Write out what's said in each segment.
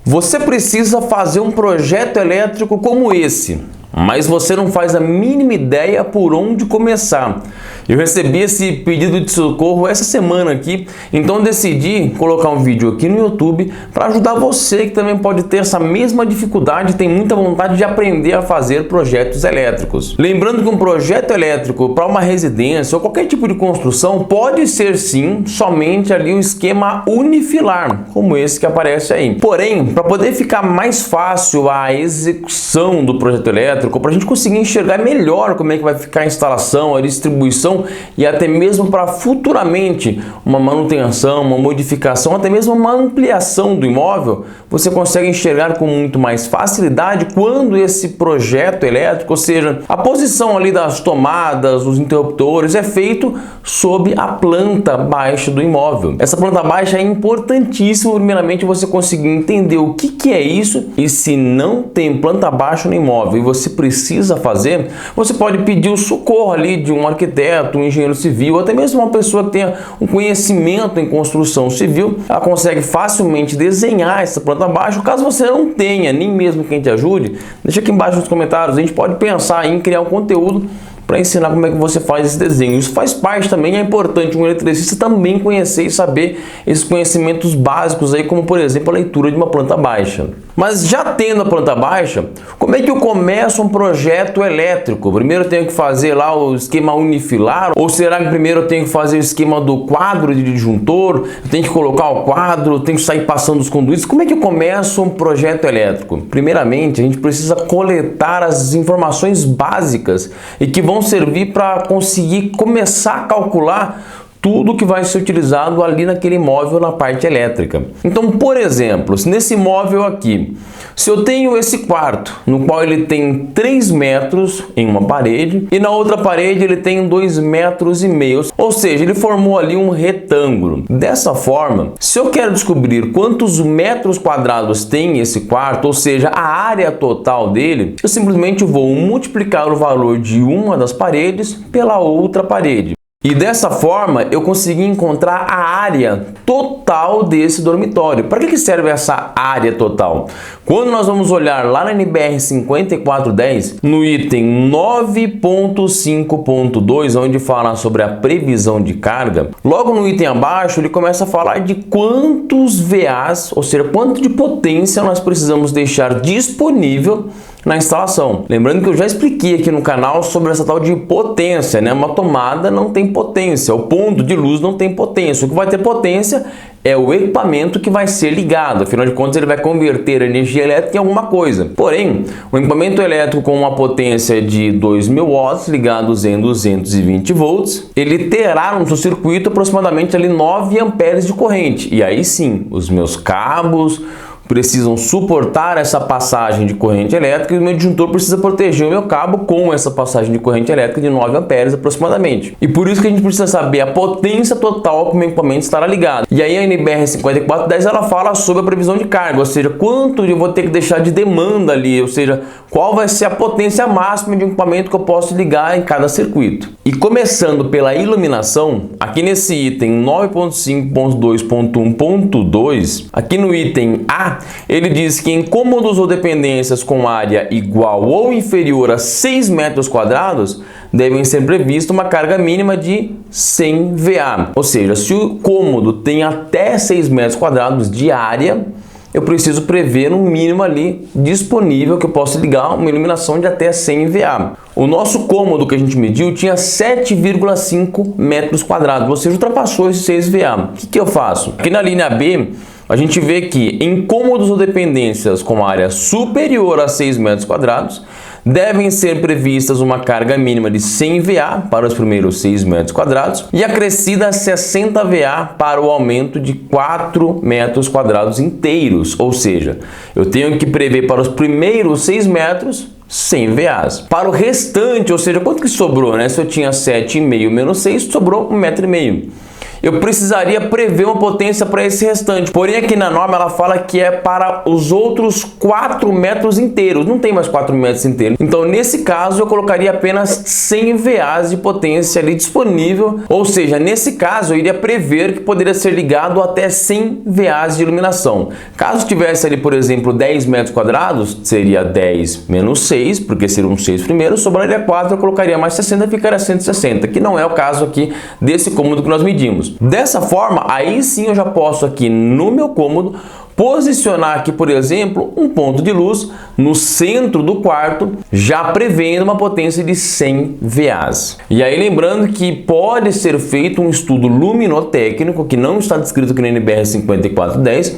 Você precisa fazer um projeto elétrico como esse, mas você não faz a mínima ideia por onde começar. Eu recebi esse pedido de socorro essa semana aqui, então decidi colocar um vídeo aqui no YouTube para ajudar você que também pode ter essa mesma dificuldade e tem muita vontade de aprender a fazer projetos elétricos. Lembrando que um projeto elétrico para uma residência ou qualquer tipo de construção pode ser sim somente ali o esquema unifilar, como esse que aparece aí. Porém, para poder ficar mais fácil a execução do projeto elétrico, para a gente conseguir enxergar melhor como é que vai ficar a instalação, a distribuição e até mesmo para futuramente uma manutenção, uma modificação, até mesmo uma ampliação do imóvel, você consegue enxergar com muito mais facilidade quando esse projeto elétrico, ou seja, a posição ali das tomadas, os interruptores, é feito sob a planta baixa do imóvel. Essa planta baixa é importantíssimo, primeiramente, você conseguir entender o que é isso, e se não tem planta baixa no imóvel e você precisa fazer, você pode pedir o socorro ali de um arquiteto, um engenheiro civil, até mesmo uma pessoa que tenha um conhecimento em construção civil. Ela consegue facilmente desenhar essa planta baixa. Caso você não tenha, nem mesmo quem te ajude, deixa aqui embaixo nos comentários, a gente pode pensar em criar um conteúdo para ensinar como é que você faz esse desenho. Isso faz parte também, é importante um eletricista também conhecer e saber esses conhecimentos básicos aí, como por exemplo a leitura de uma planta baixa. Mas já tendo a planta baixa, como é que eu começo um projeto elétrico? Primeiro eu tenho que fazer lá o esquema unifilar? Ou será que primeiro eu tenho que fazer o esquema do quadro de disjuntor? Eu tenho que colocar o quadro, eu tenho que sair passando os conduítes? Como é que eu começo um projeto elétrico? Primeiramente, a gente precisa coletar as informações básicas e que vão servir para conseguir começar a calcular tudo que vai ser utilizado ali naquele imóvel na parte elétrica. Então, por exemplo, nesse imóvel aqui, se eu tenho esse quarto, no qual ele tem 3 metros em uma parede e na outra parede ele tem 2,5 metros, ou seja, ele formou ali um retângulo. Dessa forma, se eu quero descobrir quantos metros quadrados tem esse quarto, ou seja, a área total dele, eu simplesmente vou multiplicar o valor de uma das paredes pela outra parede. E dessa forma eu consegui encontrar a área total desse dormitório. Para que serve essa área total? Quando nós vamos olhar lá na NBR 5410, no item 9.5.2, onde fala sobre a previsão de carga, logo no item abaixo ele começa a falar de quantos VAs, ou seja, quanto de potência nós precisamos deixar disponível na instalação. Lembrando que eu já expliquei aqui no canal sobre essa tal de potência, né? Uma tomada não tem potência, o ponto de luz não tem potência. O que vai ter potência é o equipamento que vai ser ligado, afinal de contas ele vai converter a energia elétrica em alguma coisa. Porém, o equipamento elétrico com uma potência de 2.000 watts ligados em 220 volts, ele terá no seu circuito aproximadamente ali 9 amperes de corrente. E aí sim, os meus cabos precisam suportar essa passagem de corrente elétrica e o meu disjuntor precisa proteger o meu cabo com essa passagem de corrente elétrica de 9 amperes aproximadamente. E por isso que a gente precisa saber a potência total que o meu equipamento estará ligado. E aí a NBR 5410 ela fala sobre a previsão de carga, ou seja, quanto eu vou ter que deixar de demanda ali, ou seja, qual vai ser a potência máxima de um equipamento que eu posso ligar em cada circuito. E começando pela iluminação, aqui nesse item 9.5.2.1.2, aqui no item A, ele diz que em cômodos ou dependências com área igual ou inferior a 6 metros quadrados, devem ser prevista uma carga mínima de 100 VA. Ou seja, se o cômodo tem até 6 metros quadrados de área, eu preciso prever um mínimo ali disponível que eu possa ligar uma iluminação de até 100 VA. O nosso cômodo que a gente mediu tinha 7,5 metros quadrados, ou seja, ultrapassou esses 6 VA. O que eu faço? Aqui na linha B, a gente vê que em cômodos ou dependências com área superior a 6 metros quadrados, devem ser previstas uma carga mínima de 100 VA para os primeiros 6 metros quadrados e acrescida a 60 VA para o aumento de 4 metros quadrados inteiros. Ou seja, eu tenho que prever para os primeiros 6 metros 100 VAs. Para o restante, ou seja, quanto que sobrou, né? Se eu tinha 7,5 menos 6, sobrou 1,5 m. eu precisaria prever uma potência para esse restante. Porém, aqui na norma ela fala que é para os outros 4 metros inteiros, não tem mais 4 metros inteiros. Então, nesse caso, eu colocaria apenas 100 VAs de potência ali disponível, ou seja, nesse caso, eu iria prever que poderia ser ligado até 100 VAs de iluminação. Caso tivesse ali, por exemplo, 10 metros quadrados, seria 10 menos 6, porque seriam 6 primeiros, sobraria 4, eu colocaria mais 60 e ficaria 160, que não é o caso aqui desse cômodo que nós medimos. Dessa forma, aí sim eu já posso aqui no meu cômodo posicionar aqui, por exemplo, um ponto de luz no centro do quarto, já prevendo uma potência de 100 VAs. E aí lembrando que pode ser feito um estudo luminotécnico, que não está descrito aqui no NBR 5410,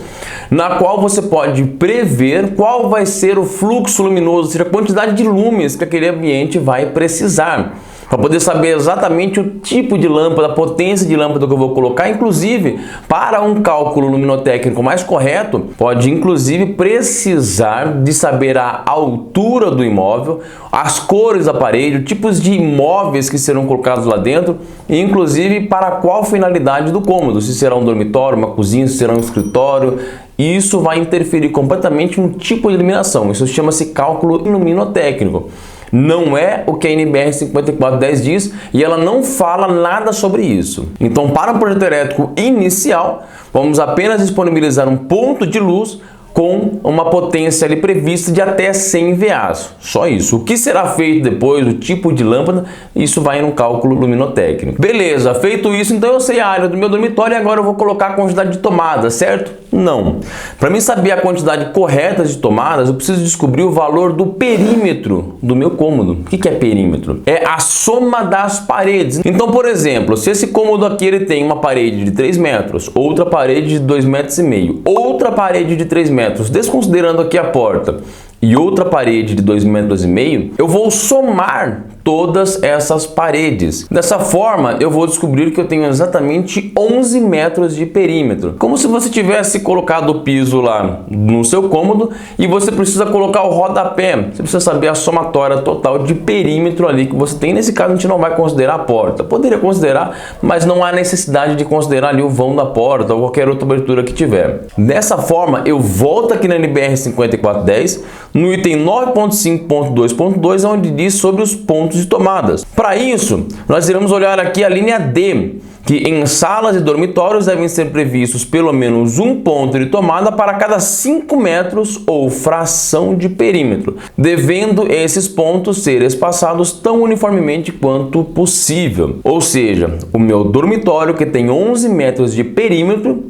na qual você pode prever qual vai ser o fluxo luminoso, ou seja, a quantidade de lúmenes que aquele ambiente vai precisar, para poder saber exatamente o tipo de lâmpada, a potência de lâmpada que eu vou colocar. Inclusive, para um cálculo luminotécnico mais correto, pode inclusive precisar de saber a altura do imóvel, as cores da parede, tipos de imóveis que serão colocados lá dentro e inclusive para qual finalidade do cômodo, se será um dormitório, uma cozinha, se será um escritório. E isso vai interferir completamente no tipo de iluminação. Isso chama-se cálculo luminotécnico. Não é o que a NBR 5410 diz e ela não fala nada sobre isso. Então, para o projeto elétrico inicial, vamos apenas disponibilizar um ponto de luz com uma potência ali prevista de até 100 VAs. Só isso. O que será feito depois, o tipo de lâmpada, isso vai no cálculo luminotécnico. Beleza, feito isso, então eu sei a área do meu dormitório e agora eu vou colocar a quantidade de tomadas, certo? Não. Para mim saber a quantidade correta de tomadas, eu preciso descobrir o valor do perímetro do meu cômodo. O que é perímetro? É a soma das paredes. Então, por exemplo, se esse cômodo aqui ele tem uma parede de 3 metros, outra parede de 2,5 metros, outra parede de 3 metros, desconsiderando aqui a porta, e outra parede de 2,5 metros, eu vou somar todas essas paredes. Dessa forma, eu vou descobrir que eu tenho exatamente 11 metros de perímetro. Como se você tivesse colocado o piso lá no seu cômodo e você precisa colocar o rodapé. Você precisa saber a somatória total de perímetro ali que você tem. Nesse caso, a gente não vai considerar a porta. Poderia considerar, mas não há necessidade de considerar ali o vão da porta ou qualquer outra abertura que tiver. Dessa forma, eu volto aqui na NBR 5410, no item 9.5.2.2, onde diz sobre os pontos de tomadas. Para isso, nós iremos olhar aqui a linha D, que em salas e dormitórios devem ser previstos pelo menos um ponto de tomada para cada 5 metros ou fração de perímetro, devendo esses pontos ser espaçados tão uniformemente quanto possível. Ou seja, o meu dormitório, que tem 11 metros de perímetro,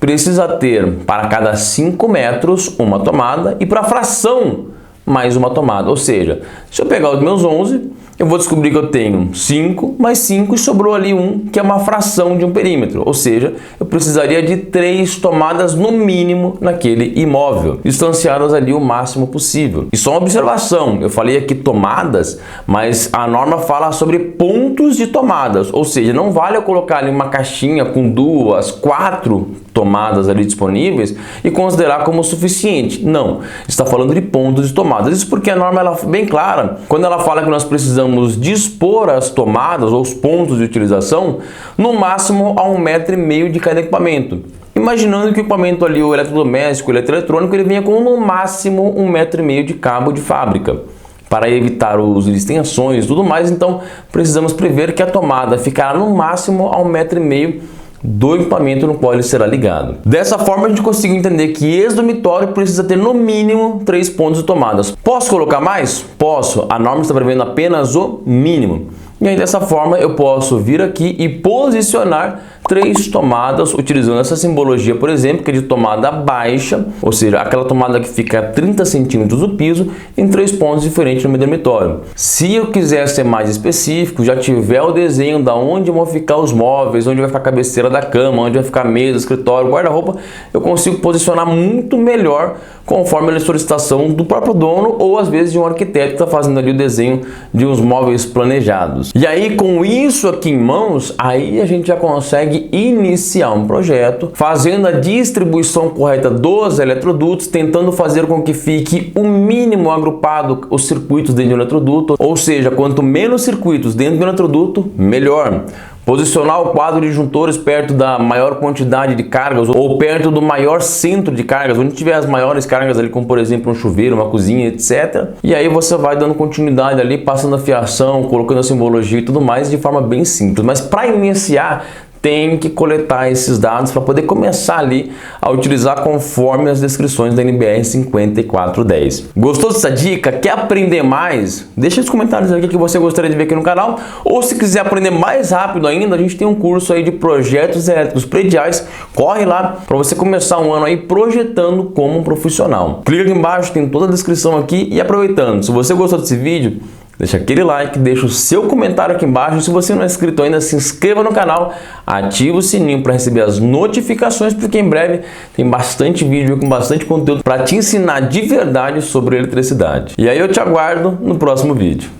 precisa ter para cada 5 metros uma tomada e para a fração mais uma tomada. Ou seja, se eu pegar os meus 11, eu vou descobrir que eu tenho 5 mais 5 e sobrou ali 1, que é uma fração de um perímetro. Ou seja, eu precisaria de 3 tomadas no mínimo naquele imóvel, distanciadas ali o máximo possível. E só uma observação, eu falei aqui tomadas, mas a norma fala sobre pontos de tomadas. Ou seja, não vale eu colocar ali uma caixinha com 2, 4 tomadas ali disponíveis e considerar como suficiente. Não, está falando de pontos de tomadas. Isso porque a norma ela é bem clara. Quando ela fala que nós precisamos dispor as tomadas ou os pontos de utilização no máximo a 1,5 metro de cada equipamento. Imaginando que o equipamento ali, o eletrodoméstico, o eletroeletrônico, ele venha com no máximo 1,5 metro de cabo de fábrica. Para evitar o uso de extensões e tudo mais, então precisamos prever que a tomada ficará no máximo a 1,5 metro do equipamento no qual ele será ligado. Dessa forma, a gente consegue entender que esse dormitório precisa ter no mínimo 3 pontos de tomadas. Posso colocar mais? Posso. A norma está prevendo apenas o mínimo. E aí, dessa forma, eu posso vir aqui e posicionar 3 tomadas, utilizando essa simbologia, por exemplo, que é de tomada baixa, ou seja, aquela tomada que fica a 30 centímetros do piso, em 3 pontos diferentes no meu dormitório. Se eu quiser ser mais específico, já tiver o desenho da onde vão ficar os móveis, onde vai ficar a cabeceira da cama, onde vai ficar a mesa, escritório, guarda-roupa, eu consigo posicionar muito melhor conforme a solicitação do próprio dono ou às vezes de um arquiteto que está fazendo ali o desenho de uns móveis planejados. E aí, com isso aqui em mãos, aí a gente já consegue iniciar um projeto, fazendo a distribuição correta dos eletrodutos, tentando fazer com que fique o mínimo agrupado os circuitos dentro do eletroduto, ou seja, quanto menos circuitos dentro do eletroduto, melhor. posicionar o quadro de disjuntores perto da maior quantidade de cargas ou perto do maior centro de cargas, onde tiver as maiores cargas ali, como por exemplo um chuveiro, uma cozinha, etc. E aí você vai dando continuidade ali, passando a fiação, colocando a simbologia e tudo mais de forma bem simples. Mas para iniciar, tem que coletar esses dados para poder começar ali a utilizar conforme as descrições da NBR 5410. Gostou dessa dica? Quer aprender mais? Deixa nos comentários aqui o que você gostaria de ver aqui no canal. Ou se quiser aprender mais rápido ainda, a gente tem um curso aí de projetos elétricos prediais. Corre lá para você começar um ano aí projetando como um profissional. Clica aqui embaixo, tem toda a descrição aqui. E aproveitando, se você gostou desse vídeo, deixa aquele like, deixa o seu comentário aqui embaixo. Se você não é inscrito ainda, se inscreva no canal, ativa o sininho para receber as notificações, porque em breve tem bastante vídeo com bastante conteúdo para te ensinar de verdade sobre eletricidade. E aí eu te aguardo no próximo vídeo.